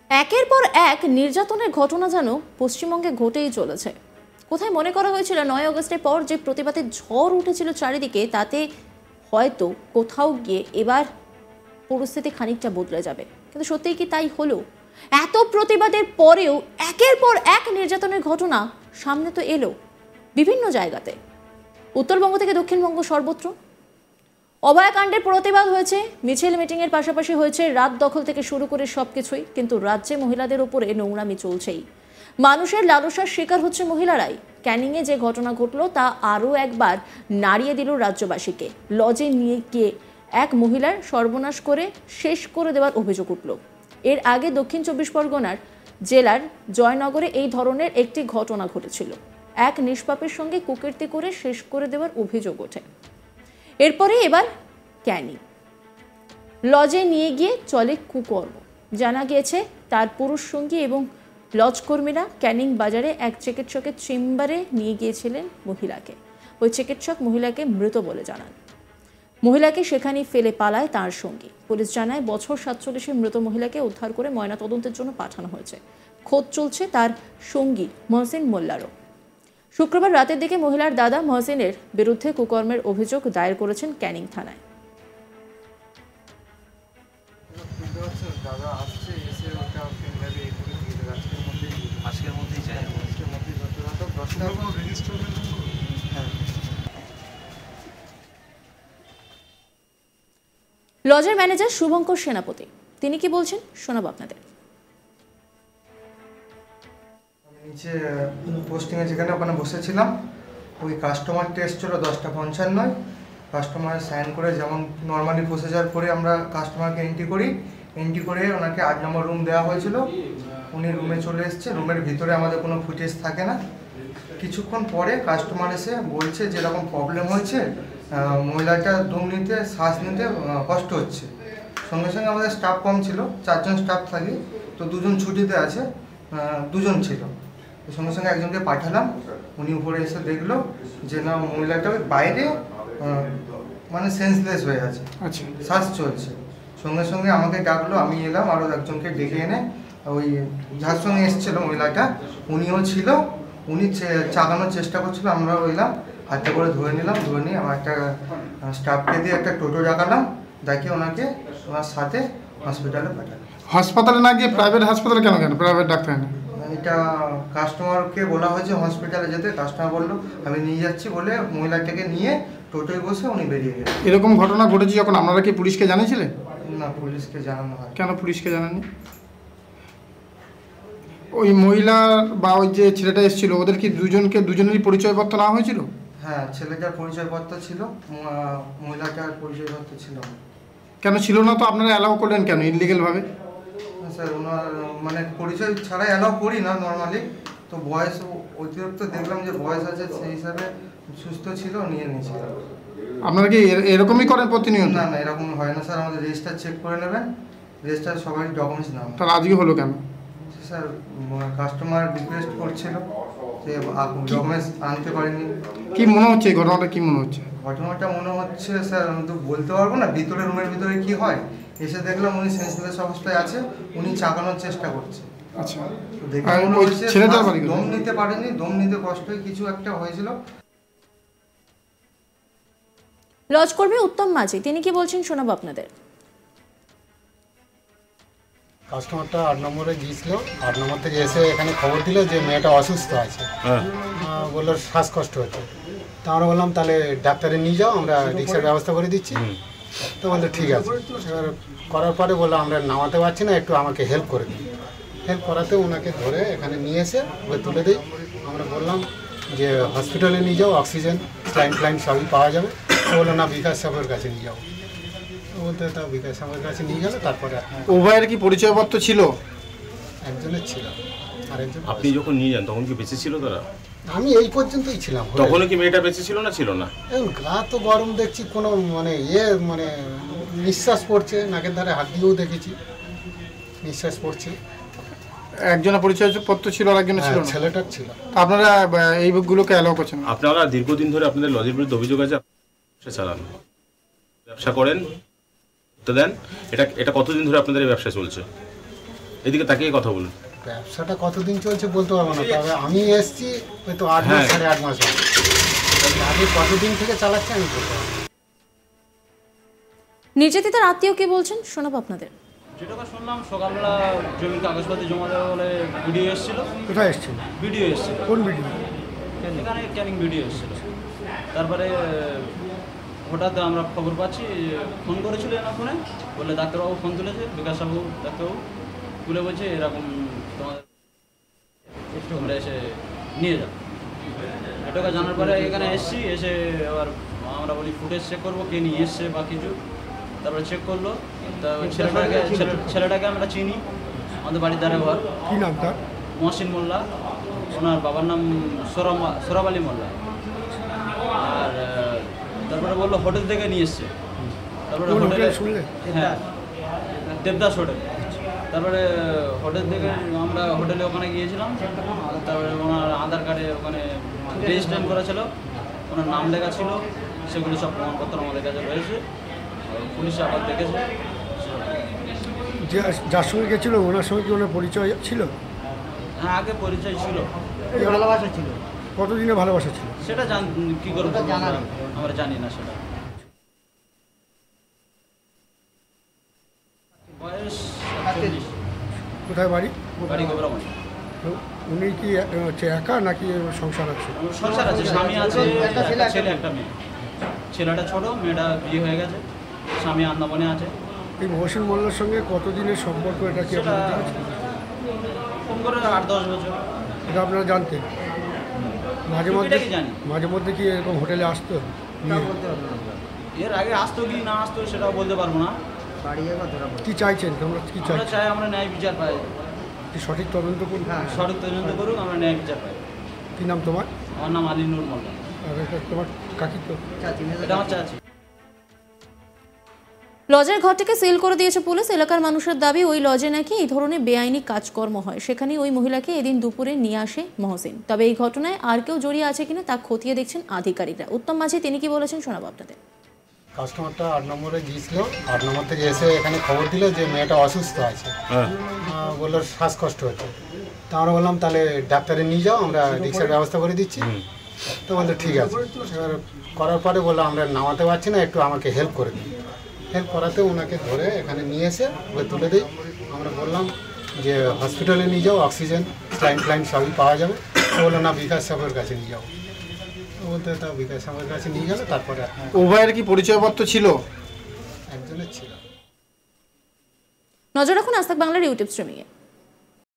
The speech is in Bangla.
একের পর এক নির্যাতনের ঘটনা যেন পশ্চিমবঙ্গে ঘটেই চলেছে। কোথায় মনে করা হয়েছিল 9 আগস্টের পর যে প্রতিবাদের ঝড় উঠেছিল চারিদিকে, তাতে হয়তো কোথাও গিয়ে এবার পরিস্থিতি খানিকটা বদলে যাবে, কিন্তু সত্যিই কি তাই হলো? এত প্রতিবাদের পরেও একের পর এক নির্যাতনের ঘটনা সামনে তো এলো বিভিন্ন জায়গাতে, উত্তরবঙ্গ থেকে দক্ষিণবঙ্গ সর্বত্র। অভয়াকাণ্ডের প্রতিবাদ হয়েছে, মিছিল মিটিংয়ের পাশাপাশি হয়েছে রাত দখল থেকে শুরু করে সবকিছুই, কিন্তু রাজ্যে মহিলাদের উপরে নোংরামি চলছেই। মানুষের লালসার শিকার হচ্ছে মহিলারাই। ক্যানিংয়ে যে ঘটনা ঘটল তা আরও একবার নাড়িয়ে দিল রাজ্যবাসীকে। লজে নিয়ে গিয়ে এক মহিলার সর্বনাশ করে শেষ করে দেওয়ার অভিযোগ উঠল। এর আগে দক্ষিণ 24 পরগনার জেলার জয়নগরে এই ধরনের একটি ঘটনা ঘটেছিল। এক নিষ্পাপের সঙ্গে কুকীর্তি করে শেষ করে দেওয়ার অভিযোগ ওঠে। এরপরে এবার ক্যানিং লজে নিয়ে গিয়ে চলে কুকর্ম। জানা গিয়েছে তার পুরুষ সঙ্গী এবং লজ কর্মীরা ক্যানিং বাজারে এক চিকিৎসকের চেম্বারে নিয়ে গিয়েছিলেন মহিলাকে। ওই চিকিৎসক মহিলাকে মৃত বলে জানান। মহিলাকে সেখানেই ফেলে পালায় তার সঙ্গী। পুলিশ জানায় বছর 47 মৃত মহিলাকে উদ্ধার করে ময়নাতদন্তের জন্য পাঠানো হয়েছে। খোঁজ চলছে তার সঙ্গী মহসিন মোল্লারও। শুক্রবার রাতের দিকে মহিলার দাদা মহসিনের বিরুদ্ধে কুকর্মের অভিযোগ দায়ের করেছেন ক্যানিং থানায়। লজের ম্যানেজার শুভঙ্কর সেনাপতি তিনি কি বলছেন শোনাবো আপনাদের। নিচে পোস্টিংয়ে যেখানে ওখানে বসেছিলাম, ওই কাস্টমারটা এসেছিল 10:55। কাস্টমার সাইন করে যেমন নর্মালি প্রসিজার করে আমরা কাস্টমারকে এন্ট্রি করে ওনাকে 8 নম্বর রুম দেওয়া হয়েছিল। উনি রুমে চলে এসছে। রুমের ভিতরে আমাদের কোনো ফুটেজ থাকে না। কিছুক্ষণ পরে কাস্টমার এসে বলছে যেরকম প্রবলেম হয়েছে, মহিলাটা দম নিতে শ্বাস নিতে কষ্ট হচ্ছে। সঙ্গে সঙ্গে আমাদের স্টাফ কম ছিল, 4 জন স্টাফ থাকি, তো 2 জন ছুটিতে আছে, 2 জন ছিল। সঙ্গে সঙ্গে একজনকে পাঠালাম। উনি উপরে এসে দেখলো যে না, মহিলাটা ওই বাইরে মানে সেন্সলেস হয়ে আছে, আচ্ছা, শ্বাস চলছে। সঙ্গে সঙ্গে আমাকে ডাকলো, আমি এলাম, আরও একজনকে ডেকে এনে ওই যার সঙ্গে এসেছিলো মহিলাটা উনিও ছিল, উনি চাগানোর চেষ্টা করছিল। আমরাও এলাম, হাতে করে ধরে নিলাম। ধরে নিয়ে আমার একটা স্টাফকে দিয়ে একটা টোটো ডাকালাম, ডাকিয়ে ওনাকে ওনার সাথে হসপিটালে পাঠালাম। হাসপাতালে না গিয়ে প্রাইভেট হাসপাতালে কেন প্রাইভেট ডাক্তার না? এটা কাস্টমারকে বলা হয়েছে হসপিটালে যেতে। কাস্টমার বললো আমি নিয়ে যাচ্ছি বলে মহিলাটাকে নিয়ে টোটোয় বসে উনি বেরিয়ে গেলেন। এরকম ঘটনা ঘটেছে যখন আপনারা কি পুলিশকে জানিয়েছিলেন? না, পুলিশকে জানানো হয়। কেন পুলিশকে জানাননি? ওই মহিলা বা ওই যে ছেলেটা এসেছিল ওদের কি দুজনেরই পরিচয়পত্র নেওয়া হয়েছিল? হ্যাঁ, ছেলেটার পরিচয়পত্র ছিল, মহিলাটার পরিচয়পত্র ছিল। কেন ছিল না? তো আপনারা অ্যালাউ করলেন কেন ইনলিগেল ভাবে? স্যার ওনার মানে পরিচয় ছাড়াই অ্যালাউ করি না নর্মালি। তো বয়স অতিরিক্ত দেখলাম যে বয়স আছে, সেই হিসাবে সুস্থ ছিল, নিয়ে নিয়েছিল। আপনারা কি এরকমই করেন প্রতিনিয়ত? না না, এরকম হয় না স্যার। আমাদের রেজিস্টার চেক করে নেবেন, রেজিস্টার সবাই ডকুমেন্টস নাও। তাহলে আজকে হলো কেন? স্যার কাস্টমার রিকোয়েস্ট করছিল যে ডকুমেন্টস আনতে পারেনি। কি মনে হচ্ছে এই ঘটনাটা? কি মনে হচ্ছে? ঘটনাটা মনে হচ্ছে স্যার আমি তো বলতে পারবো না, ভিতরে রুমের ভিতরে কি হয়। এসে দেখলাম উনি সেন্সলেস অবস্থায় আছে, উনি চাকানোর চেষ্টা করছে। আচ্ছা, দেখে মনে হচ্ছে দম নিতে পারেনি, দম নিতে কষ্ট কিছু একটা হয়েছিল। লজ কর্মী উত্তম মাঝি তিনি কি বলছেন শোনাবো আপনাদের। কাস্টমারটা 8 নম্বরে গিয়েছিল, 8 নম্বর থেকে এসে এখানে খবর দিল যে মেয়েটা অসুস্থ আছে, বললো শ্বাসকষ্ট হচ্ছে। তা আমরা বললাম তাহলে ডাক্তারে নিয়ে যাও, আমরা রিক্সার ব্যবস্থা করে দিচ্ছি। তো বললো ঠিক আছে। এবার করার পরে বললো আমরা নামাতে পারছি না, একটু আমাকে হেল্প করে দিই। হেল্প করাতে ওনাকে ধরে এখানে নিয়ে এসে ওকে তুলে দিই। আমরা বললাম যে হসপিটালে নিয়ে যাও, অক্সিজেন স্লাইন সবই পাওয়া যাবে। তো বললো না, বিকাশ সাহেবের কাছে নিয়ে যাও। বলতে তা বিকাশ সাহেবের কাছে নিয়ে গেল। তারপরে উভয়ের কি পরিচয়পত্র ছিল? একজনের ছিল, আরেকজন। আপনি যখন নিয়ে যান তখন কি বেঁচে ছিল তারা? আমি এই পর্যন্তই ছিলাম। তখনও কি মেয়েটা বেঁচে ছিল না ছিল না? এখন গা তো গরম দেখছি, কোনো মানে মানে নিঃশ্বাস পড়ছে, নাকের ধারে হাত দিয়েও দেখেছি নিঃশ্বাস পড়ছে। একজনের পরিচয়পত্র ছিল আর একজনের ছিল না? ছেলেটার ছিল। আপনারা এইগুলোকে অ্যালাউ করছেন? আপনারা দীর্ঘদিন ধরে আপনাদের লজের বিরুদ্ধে অভিযোগ আছে ব্যবসা চালান, ব্যবসা করেন, তো দেন। এটা কতদিন ধরে আপনাদের এই ব্যবসা চলছে? এদিকে তাকিয়ে কথা বলুন। ব্যবসাটা কতদিন চলছে বলতে পারবো না, তবে আমি এসছি হয়তো 8 মাস হ্যাঁ। 8.5 মাস হবে। আগে কতদিন থেকে চালাচ্ছে আমি বলতে পারবো না। নির্যাতিতার আত্মীয় কি বলছেন শোনাবো আপনাদের। যেটা শুনলাম সকালবেলা জমির কাগজপাতি জমা দেওয়া বলে ভিডিও এসেছিল। কোথায় এসেছিল? ভিডিও এসেছিল কোন ভিডিও? এখানে ক্যানিং ভিডিও এসেছিল। তারপরে হঠাৎ আমরা খবর পাচ্ছি, ফোন করেছিল না ফোনে, বলে ডাক্তারবাবু ফোন তুলেছে, বিকাশবাবু ডাক্তারবাবু তুলে বলছে এরকম তোমাদের তোমরা এসে নিয়ে যাও। এটাকে জানার পরে এখানে এসছি, এসে আবার আমরা বলি ফুটেজ চেক করবো কে নিয়ে এসছে বা কিছু। তারপরে চেক করলো, তা ছেলেটাকে আমরা চিনি, আমাদের বাড়ির ধারে ঘর। কি নাম তার? মহসিন মোল্লা, ওনার বাবার নাম সোরাব আলী মোল্লা। আর তারপরে বললো হোটেল থেকে নিয়ে এসছে। তারপরে হোটেলে হ্যাঁ দেবদাস হোটেল। তারপরে হোটেল থেকে আমরা হোটেলে ওখানে গিয়েছিলাম। তারপরে ওনার আধার কার্ডে ওখানে রেজিস্ট্রেশন করা ছিল, ওনার নাম লেখা ছিল, সেগুলো সব প্রমাণপত্র আমাদের কাছে রয়েছে। পুলিশ আবার দেখেছে। যে যার সঙ্গে গেছিল ওনার সঙ্গে কি ওনার পরিচয় ছিল? হ্যাঁ আগে পরিচয় ছিল। ভালোবাসা ছিল? কতদিনের ভালোবাসা ছিল সেটা কি করে আমরা জানি না সেটা। বয়স 40। কোথায় বাড়ি? বাড়ি গোবরামণি। তো উনি কি হচ্ছে একা নাকি সংসার আছে? সংসার আছে, স্বামী আছে, একটা ছেলে একটা মেয়ে। ছেলেটা ছোট, মেয়েটা বিয়ে হয়ে গেছে, স্বামী আন্দামানে আছে। এই মহসিন মোল্লার সঙ্গে কতদিনের সম্পর্ক এটা কি সেটা আপনারা জানেন? কম করে 8-10 বছর। এটা আপনারা জানতেন? মাঝে মধ্যে টুকিটাকি জানি। মাঝে মধ্যে কি এরকম হোটেলে আসতো? এর আগে আসতো কি না আসতো সেটাও বলতে পারবো না। কি চাইছেন তোমরা? কি আমরা চাইছেন? চাই আমরা ন্যায় বিচার পাই, কি সঠিক তদন্ত করুন? সঠিক তদন্ত করুক, আমরা ন্যায় বিচার পাই। কি নাম তোমার? আমার নাম আলী নূর মোল্লা। আর এটা তোমার কাকি তো? এটা আমার চাচি। লজের ঘরটিকে সিল করে দিয়েছে পুলিশ। এলাকার মানুষের দাবি ওই লজে নাকি এই ধরনের বেআইনি কাজকর্ম হয়। সেখানে ওই মহিলাকে এদিন দুপুরে নিয়ে আসে মহসিন। তবে এই ঘটনায় আর কেউ জড়িয়ে আছে কিনা তা খতিয়ে দেখছেন আধিকারিকরা। উত্তম মাঝি তিনি কি বলেছেন শোনাবো আপনাদের। কাস্টমারটা 8 নম্বরে গিয়েছিল, 8 নম্বর থেকে এসে এখানে খবর দিল যে মেয়েটা অসুস্থ আছে। হ্যাঁ। বললো শ্বাসকষ্ট হচ্ছে। তা আমরা বললাম তাহলে ডাক্তারে নিয়ে যাও, আমরা রিক্সার ব্যবস্থা করে দিচ্ছি। তো বললো ঠিক আছে। এবার করার পরে বললো আমরা নামাতে পারছি না, একটু আমাকে হেল্প করে দিন। হেল্প করাতে ওনাকে ধরে এখানে নিয়ে এসে ওকে তুলে দিই। আমরা বললাম যে হসপিটালে নিয়ে যাও, অক্সিজেন স্লাইন সবই পাওয়া যাবে। তো বললো না বিকাশ সাহেবের কাছে নিয়ে যাও। বলতে তা বিকাশ সাহেবের কাছে নিয়ে গেল। তারপরে উভয়ের কি পরিচয়পত্র ছিল? একজনের ছিল। নজর রাখুন আজ তাক বাংলার ইউটিউব স্ট্রিমিংয়ে।